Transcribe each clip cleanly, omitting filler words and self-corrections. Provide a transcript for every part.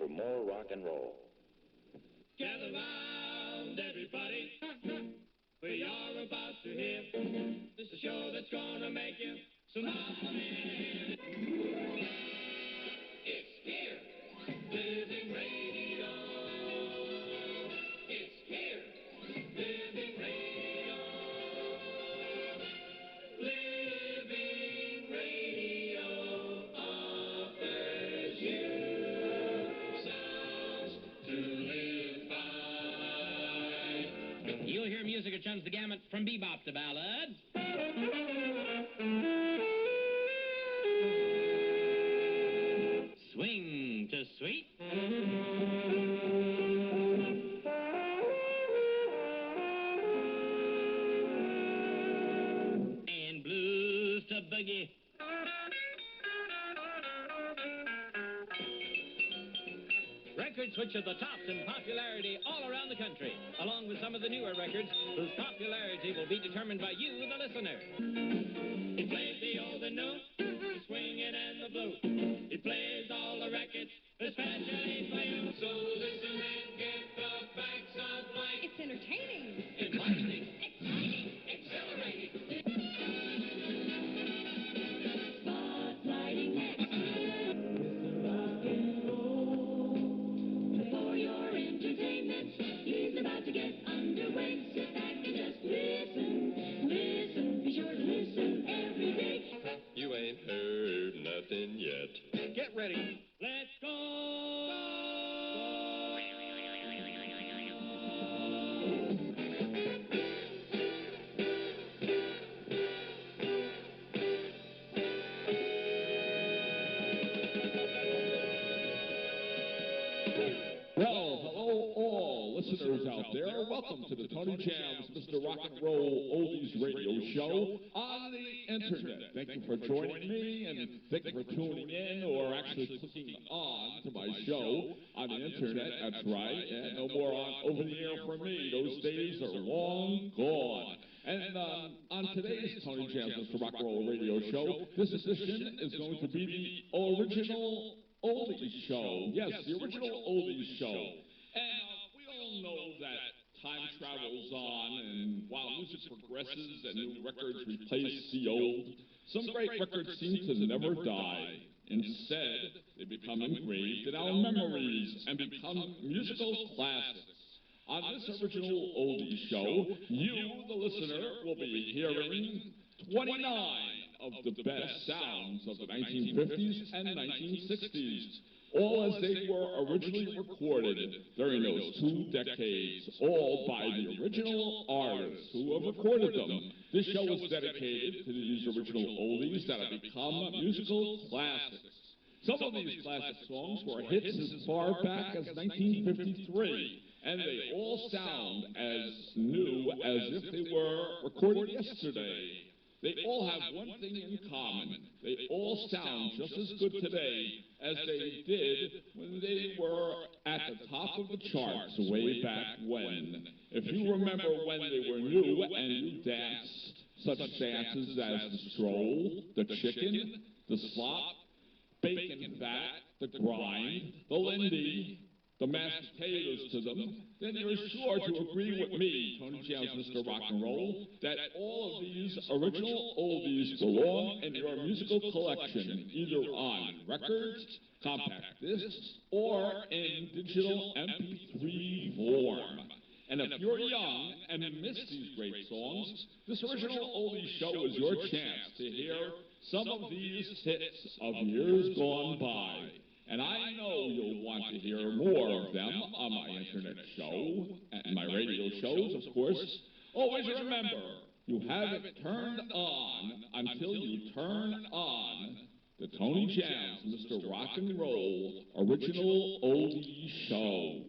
for more rock and roll. Gather round, everybody. We are about to hear. This is a show that's gonna make you smile. It's here. Living Radio. It's here. Living Radio. Living Radio offers you sounds to live by. You'll hear music that runs the gamut from bebop to ballad. Swing to sweet. And blues to boogie. Records which are the tops in popularity all around the country, along with some of the newer records whose popularity will be determined by you, the listener. He plays the old and new, the swinging and the blue. He plays all the records, especially for you. So listen and get the facts of life. It's entertaining. Enlightening. Exciting. Exhilarating. Spotlighting next. Mr. Rock and Roll. For your entertainment, he's about to get underway. Sit back and just listen. Listen. Be sure to listen every day. You ain't heard nothing yet. Get ready. Let's go. Well, hello all listeners out there. Welcome to the Tony Jams Mr. Rock and Roll Oldies radio show on the internet. Thank you for joining me and thank you for tuning in or actually clicking on to my show on the internet. That's right. And no more on over the air for me. Those days are long gone. And on today's Tony Jams Mr. Rock and Roll radio show, this edition is going to be the original Oldies show. Yes, the original Oldies show. And we all know that time travels on, and while music progresses and new records replace the old, some great records seem to never die. Instead, they become engraved in our memories and become musical classics. On this original Oldies show, you, the listener, will be hearing 29 of the best sounds of the 1950s and 1960s, all as they were originally recorded during those 2 decades, all by the original artists who have recorded them. This show is dedicated to these original oldies that have become musical classics. Some of these classic songs were hits as far back as 1953, and they all sound as new as if they were recorded yesterday. They all have one thing in common. They all sound just as good today as they did when they were at the top of the charts way back when. If you remember when they were new and you danced such dances as the stroll, the chicken, the slop, bacon fat, the grind, the Lindy, the mashed potatoes to them, then you're sure to agree with me, Tony Jams Mr. Rock and Roll, that all of these original oldies belong in your musical collection, either on records, compact discs, or in digital MP3 form. And if you're young and miss these great songs, this original oldies show is your chance to hear some of these hits of years gone by. And I know you'll want to hear more of them on my internet show and my radio shows, of course. Always remember, you have it turned on until you turn on the Tony Jams Mr. Rock and Roll Original Oldies Show.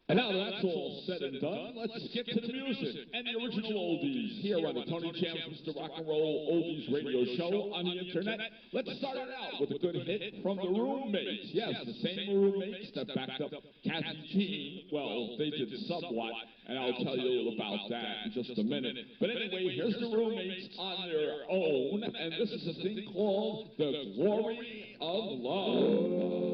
And now that that's all said and done, let's get to the music and the original oldies here on the Tony Jams Mr. Rock and Roll Oldies radio show on the internet. Let's start it out with a good hit from the Roommates. Yes, the same Roommates that backed up Kathy Jean. Well, they did somewhat, and I'll tell you about that in just a minute. But anyway, here's the Roommates on their own, and this is a thing called The Glory of Love.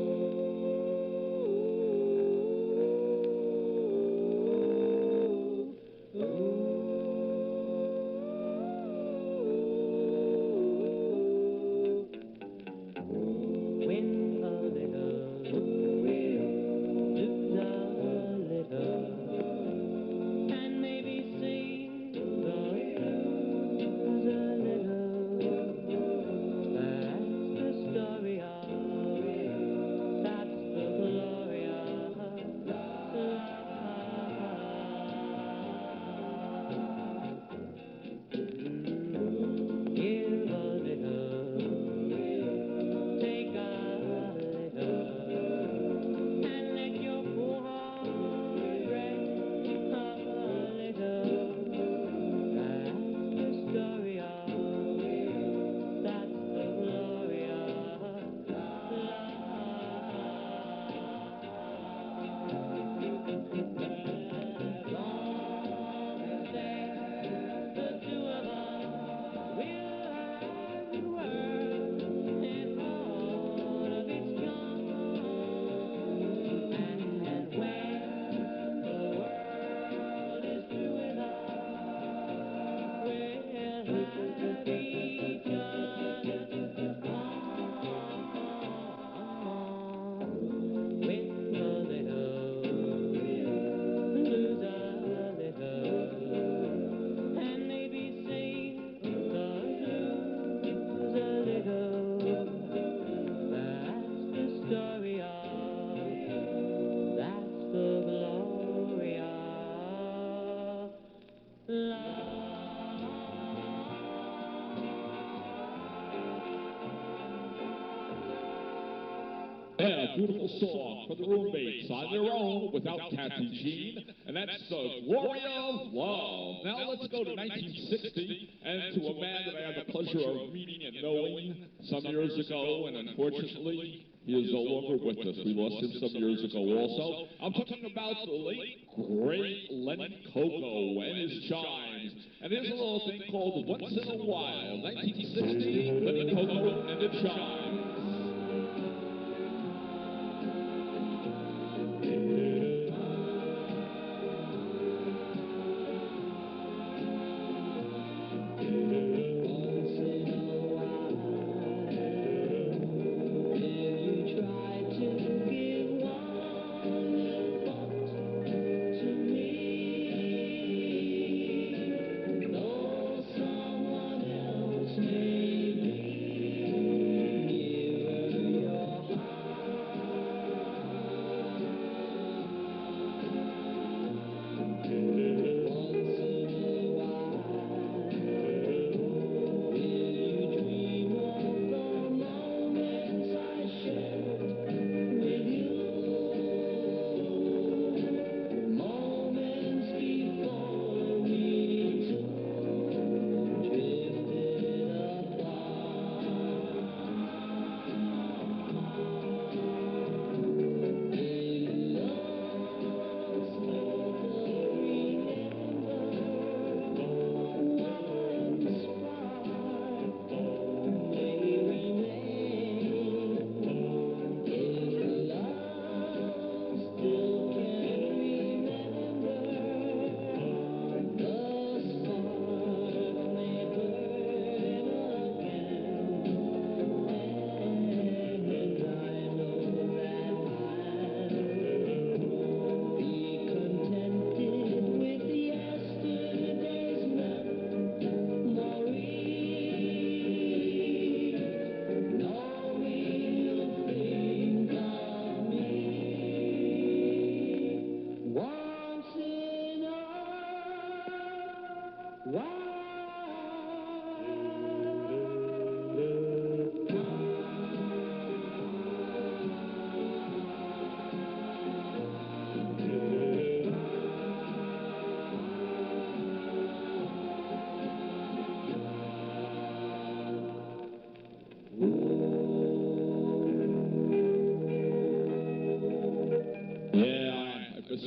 Yeah, beautiful song for the roommates on their own without Kathy Jean. And that's the Glory of Love. Now let's go to 1960 and to a man that I had the pleasure of meeting and knowing some years ago, and unfortunately, he is no longer with us. We lost him some years ago also. I'm talking about the late, great Lenny Coco and his chimes. And here's a little thing called Once in a While, 1960, Lenny Coco and the Chimes.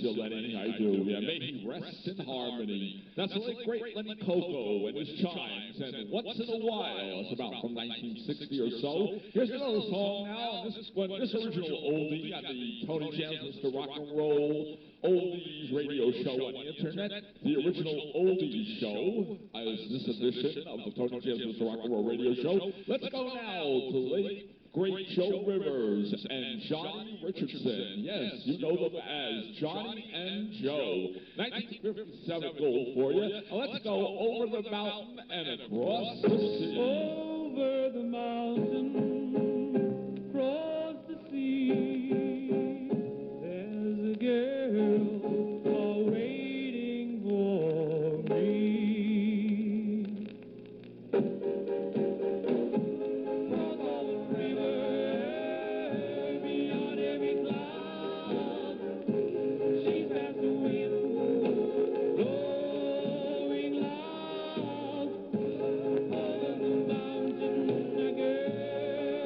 Lenny, I do. Yeah, may he rest in harmony. That's the late great Lenny Coco and his chimes. And Once in a While, it's about from 1960 or so. Here's another song now. This original oldie on the Tony Jams Mr. Rock and Roll Oldies radio show on the internet. The original Oldies show is this edition of the Tony Jams Mr. Rock and Roll radio show. Let's go now to late great Joe Rivers and Johnny Richardson. Yes, you know them as Johnny and Joe. 1957 gold for you. Now let's go over the mountain and across the sea. Over the mountain, across the sea, there's a girl all waiting for me. Across all the river, beyond every cloud, she's past the wind, blowing loud. Over the mountain, a girl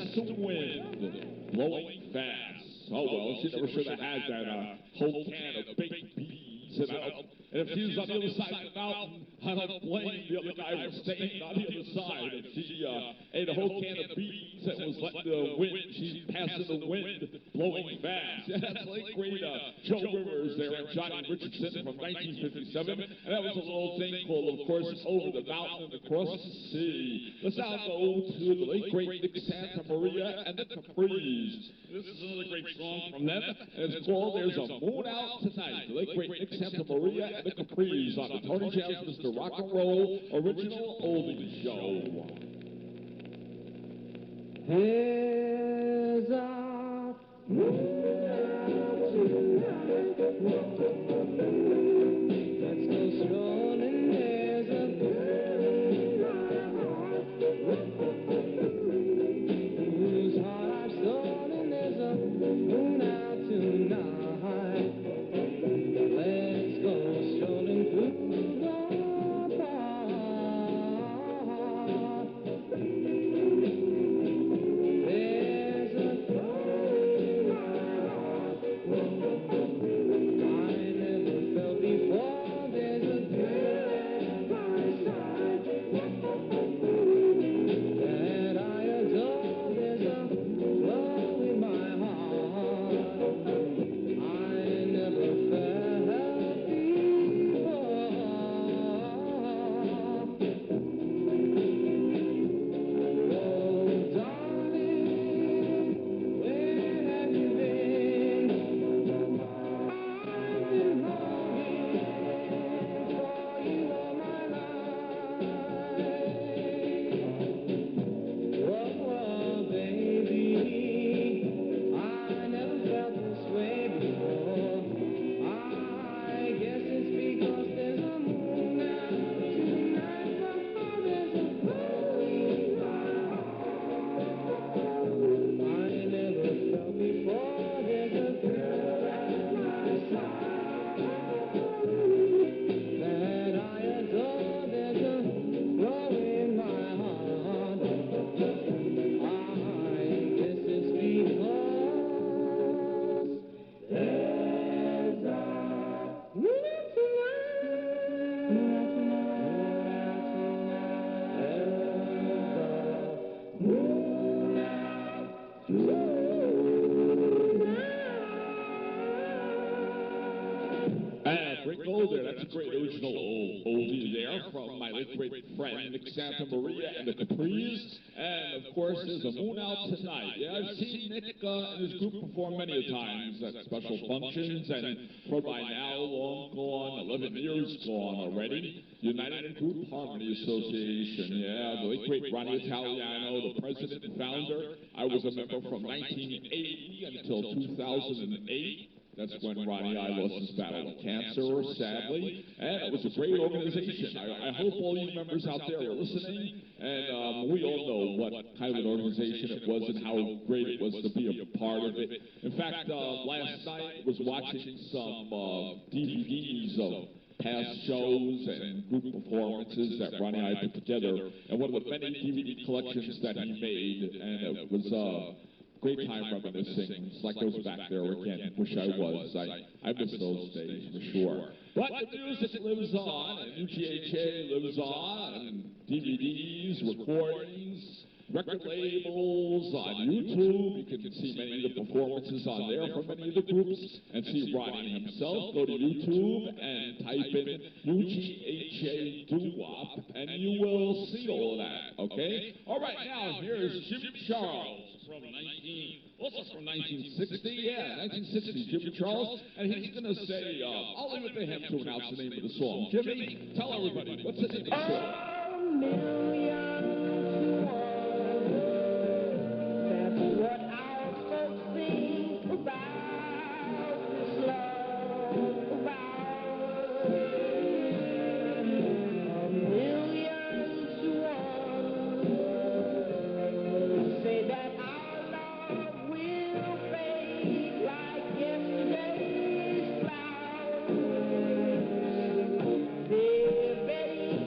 west wind, blowing fast. Oh, well, she never should have had that whole can of baked beans. And if she was on the other side of the mountain, I don't blame the other guy for staying on the other side. If she ate a whole can of beans and was letting the wind, she's passing the wind, blowing fast. Yeah, that's like great Joe Rivers there and Johnny Richardson from 1957. And that was a little thing called, of course, Over the Mountain and Across the Sea. Let's now go to the late great Nick Santa Maria and the Capris. This is another great song from them, and it's called There's a Moon Out Tonight. The late great Nick Santa Maria and the Capris on the Tony Jams Mr. Rock and Roll Original Oldies Show. There's a moon out tonight. Let's go strolling. There's a girl in my heart whose heart I've stolen. There's a moon out tonight. Let's go strolling through the park. There's a glow in my heart I never felt before. There's a girl at my side that I adore. There's a glow in my heart I never felt before. Oh, darling, where have you been? I've been longing for you all my life. Oh, baby, I never felt this way before. I guess it's because there's a moon out tonight. Oh, there's a glow in my heart I never felt before. There's a girl at my side that I adore. There's a glow in my heart. I guess it's because there's a moon out Great gold there. That's a great original oldie there from my late great friend Nick Santa Maria and the Capris. And of course, there's a moon out tonight. Yeah, I've seen Nick and his group perform many a times at special functions, and for by now long gone, 11 years gone already. United Group Harmony Association. Yeah, the late great Ronnie Italiano, the president and founder. I was a member from 1980 until 2008. That's when Ronnie and I lost his battle with cancer, sadly. And it was a great organization. I hope all you members out there are listening. And we all know what kind of an organization it was and how great it was to be a part of it. In fact, last night I was watching some DVDs of past shows and group performances that Ronnie and I put together. And one of the many DVD collections that he made. And it was great time reminiscing. It's like I was back there again. Wish I was. I miss those days for sure. But the music lives on, and UGHA lives on, and DVDs, recordings, record labels, on YouTube. You can see many of the performances on there from many of the groups, and see Ronnie himself. Go to YouTube and type in UGHA Doo-Wop, and you will see all of that, okay? All right, now here's Jimmy Charles. From 1960, yeah, 1960, Jimmy Charles, and he's going to say, I'll leave it to him to announce the name of the song. Jimmy, tell everybody, what's the name of the song? A million to one. That's what our folks think about this love of ours. A million to one. Say that our love will fade like yesterday's flowers. They're betting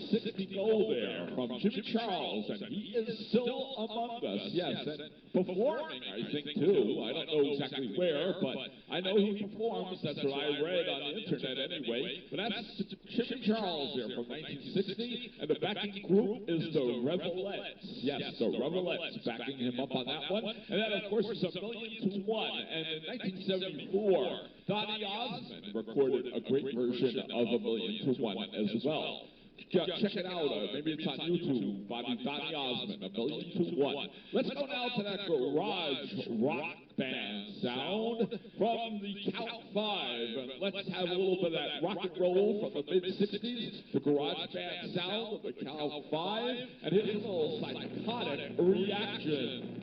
1960 gold there from Jimmy Charles, and he is still among us, yes, and performing, I think, too. I don't know exactly where, but I know he performs. That's what I read on the internet anyway. But that's Jimmy Charles there from 1960, and the backing group is the Revelettes. Yes, the Revelettes backing him up on that one. And that, of course, is $1,000,000 to 1. And in 1974, Donny Osmond recorded a great version of $1,000,000 to 1 as well. Check it out. Maybe it's on YouTube. Donny Osmond, $1,000,000 to 1. Let's go now to that garage rock band sound from the Count 5. And let's have a little bit of that rock and roll from the mid-60s, the garage band sound of the Count 5. And here's a little psychotic reaction.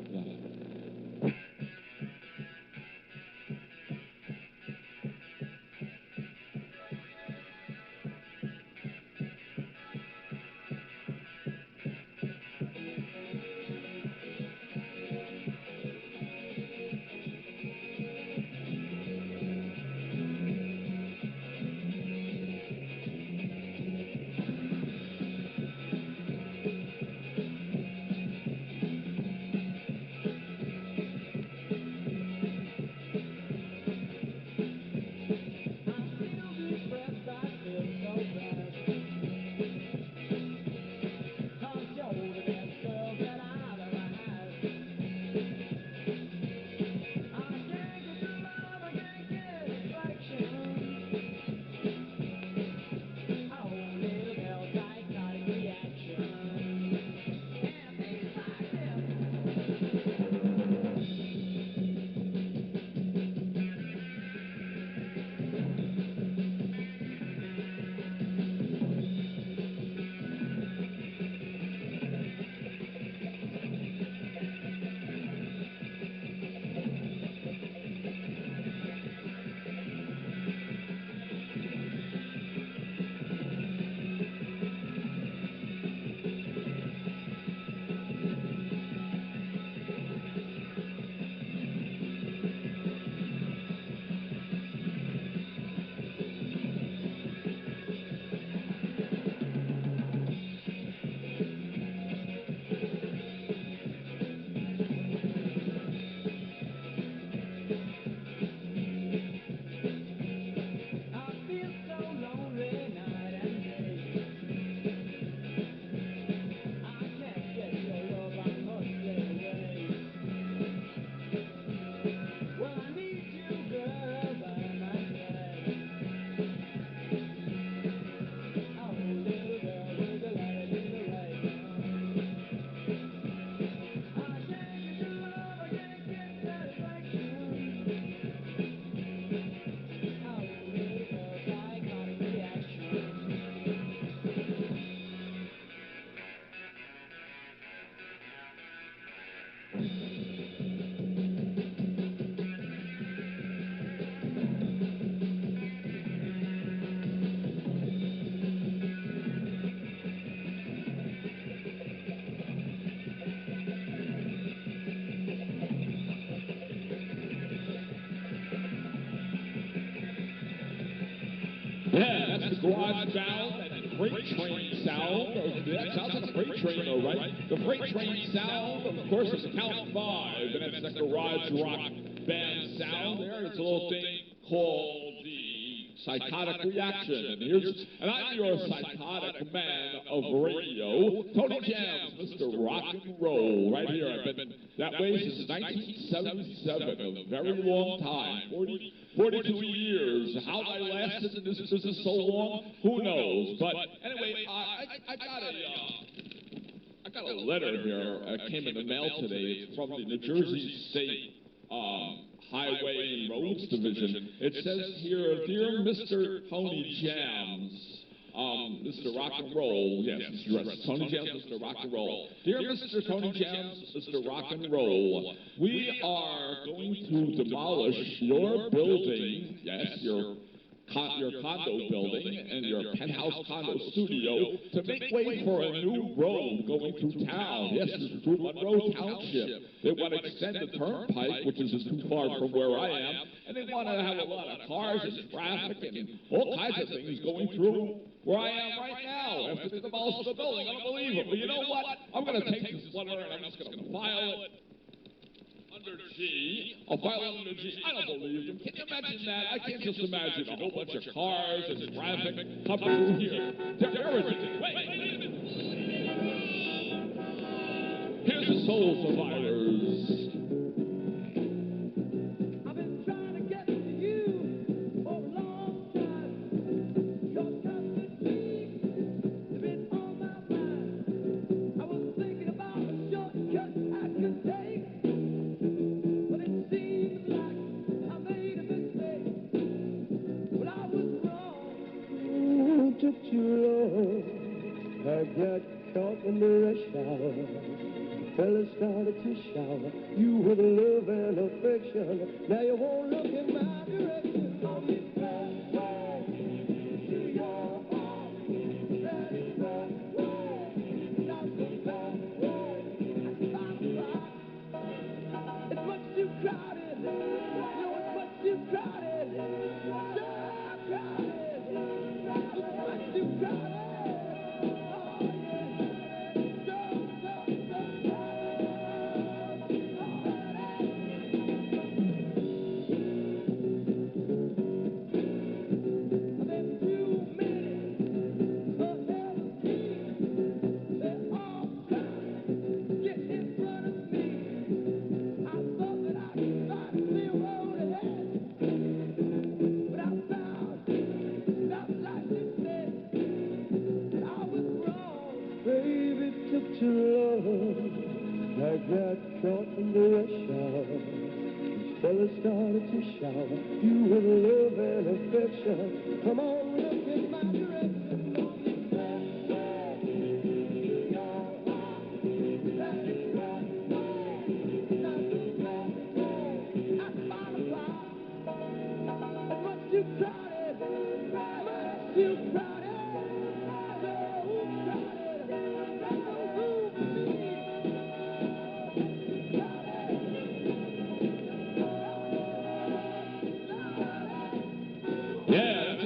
Yeah, that's the garage sound and the freight train sound. That sounds like a freight train, though, right? The freight train sound, of course, is Count 5, and that's the garage rock band sound there. It's a little thing called the psychotic reaction. And I'm your psychotic man of radio, Tony Jams, Mr. Rock and Roll, right here. I've been that way since 1977, a very long time, 42 years. How I lasted in this business so long, who knows? But anyway, I got a letter here. Came in the mail today. It's from the New Jersey State Highway and Roads Division. It says here, "Dear Mr. Tony Jams, Mr. Rock and Roll," yes, Tony Jams, Mr. Rock and Roll. "Dear Mr. Tony Jams, Mr. Rock and Roll, we are going to demolish your building," yes, your your condo building and your penthouse condo studio to make way for a new road going through town. Yes, through Monroe Township. They want to extend the turnpike, which isn't too far from where I am, and they want to have a lot of cars and traffic and all kinds of things going through where I am right now after they demolished the building. Unbelievable. You know what? I'm going to take this letter and I'm just going to file it under G. I'll file it under G. I don't believe them. Can you imagine that? I can't just imagine a whole bunch of cars and traffic coming through here. There is it. Wait a minute. Here's the Soul Survivors. I've been trying to get to you for a long time. Your constant dreams have been on my mind. I was thinking about a shortcut I could take, but it seems like I made a mistake. But I was wrong. It took too long. I got caught in the rush hour. Fella started to shower you with love and affection. Now you won't look in my direction. On this pathway to your heart, that is the way, not the pathway. I found right. It's much too crowded. No, it's much too crowded. So crowded. It's much too crowded. I got caught in the rush hour. Fella started to shower you with love and affection. Come on, look in my direction. On this pathway to your heart, that is the way, not the pathway. I found a spot. It's much too crowded, much too crowded, so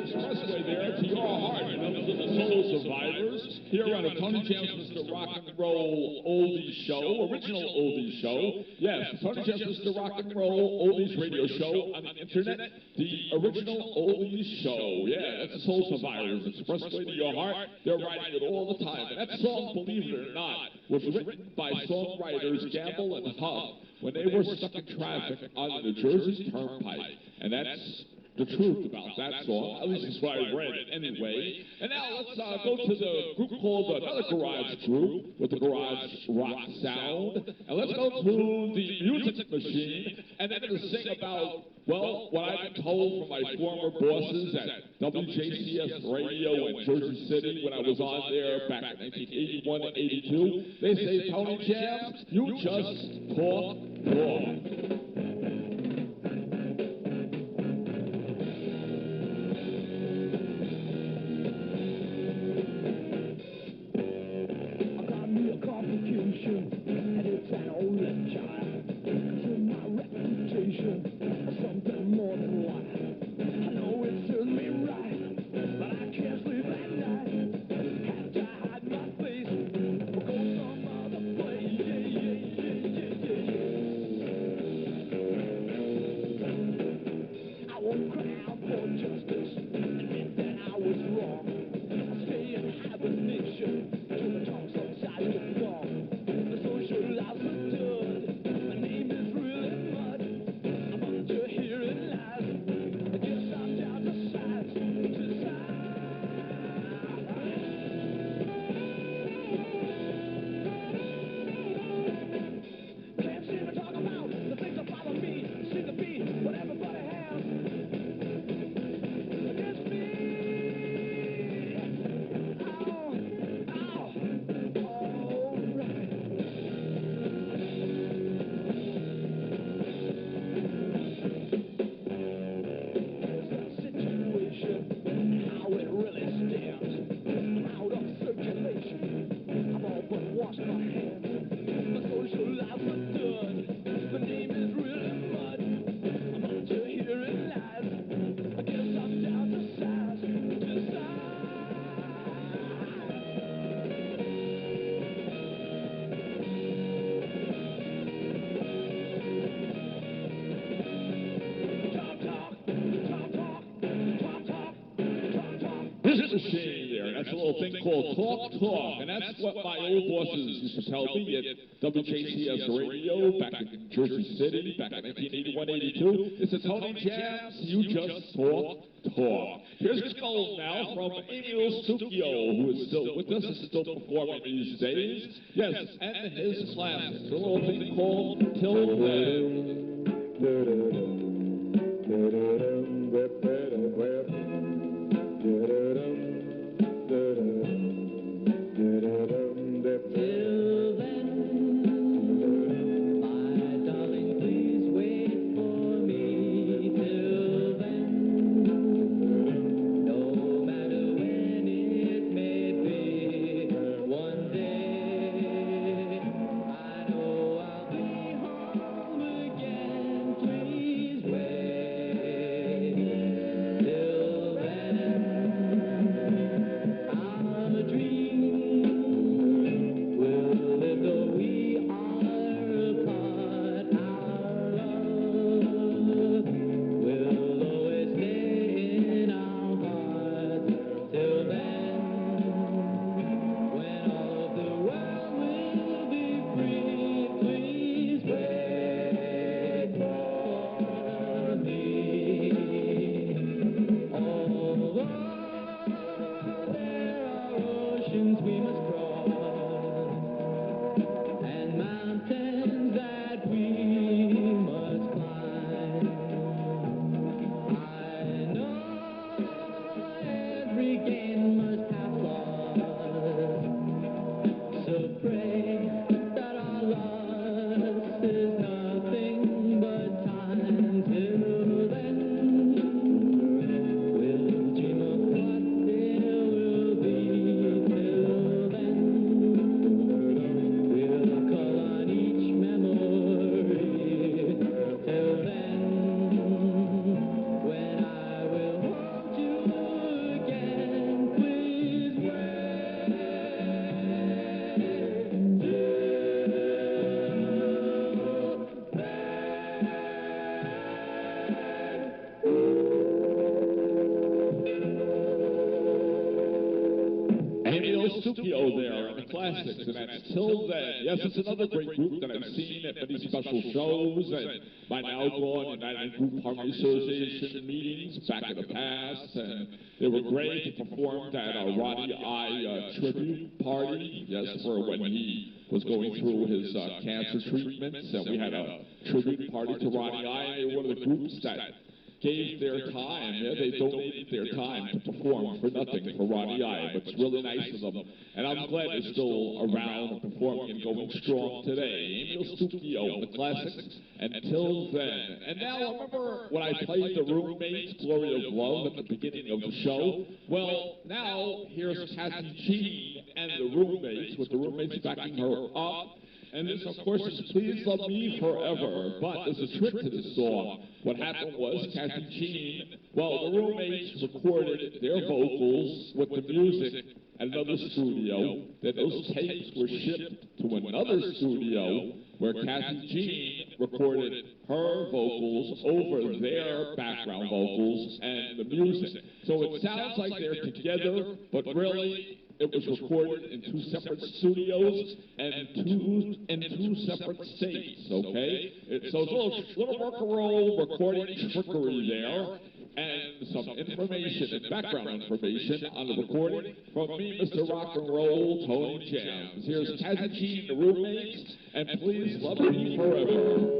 Expressway there to your heart. Members of the Soul Survivors here on the Tony Jam's Mr. Rock and Roll Oldies Show, original Oldies Show. Yes, Tony Jam's Mr. Rock and Roll Oldies radio show on the internet. The original Oldies Show. Yeah, that's the Soul Survivors. Expressway to your heart. They're writing it all the time. And that song, believe it or not, was written by songwriters Gamble and Hub when they were stuck in traffic on the New Jersey Turnpike. And that's the truth about that song. At least that's what I read anyway. And now let's go to the group called another garage group with the garage rock sound. And let's go to the music machine. And they're going to sing about, well, what I've been told from my former bosses at WJCS Radio in Jersey City when I was on there back in 1981 and 82. They say, Tony Jams, you just talk. And it's an old child. To my reputation, something more than one. I know it serves me right, but I can't sleep at night. Have to hide my face, go some other place. little thing called Talk, and that's what my old bosses used to tell me at WJCS Radio back in Jersey City, back in 1981-82. It's a Tony Jams, you just talk. Here's gold now from Emil Stukio, who is still with us, is still performing these days. Yes, and his classic, a little thing called Till Then. Till then, my darling, please wait for me. Till then, no matter when it may be, one day I know I'll be home again. Please wait. Till then, our dream will live though we are apart. Our love will always stay in our hearts. Till then, when all of the world will be free, please wait for me. Although there are oceans we must cross and mountains that we must climb, I know every gain must have loss. So pray that our loss is nothing but time. Till then, we'll dream of what there will be. Till then, we'll call on each memory. Till then, when I will hold you again, please wait. Emil Stukio there, and the classics, and that's Till Then. Yes, it's another great group that I've seen at many special shows, and by now gone United Group Harmony Association meetings back in the past, and they were great. They performed at a Roddy I tribute party, yes, for when he was going through his cancer treatments, and we had a tribute party to Roddy I. They were one of the groups that gave their time, yeah, they donated their time to perform for nothing for Roddy I, but it's really nice of them. And I'm glad they're still around and performing and going strong today. Emil Stukio, the classics, and Till Then. And now, remember when I played the Roommates, Glory of Love, at the beginning of the show? Well, now here's Kathy Jean and the Roommates, with the Roommates backing her up. And this, of course, is Please Love Me Forever. But there's a trick to this song. What happened was Kathy Jean, well, the Roommates recorded their vocals with the music at another studio. Then those tapes were shipped to another studio where Kathy Jean recorded her vocals over their background vocals and the music. So it sounds like they're together, but really it was recorded in two separate studios and two separate states, okay? So it's a little rock and roll recording trickery there, and some information and background information on the recording from me, Mr. Rock and Roll, Tony Jams. Here's Kathy Jean, the Roommates, and Please Love Me Forever.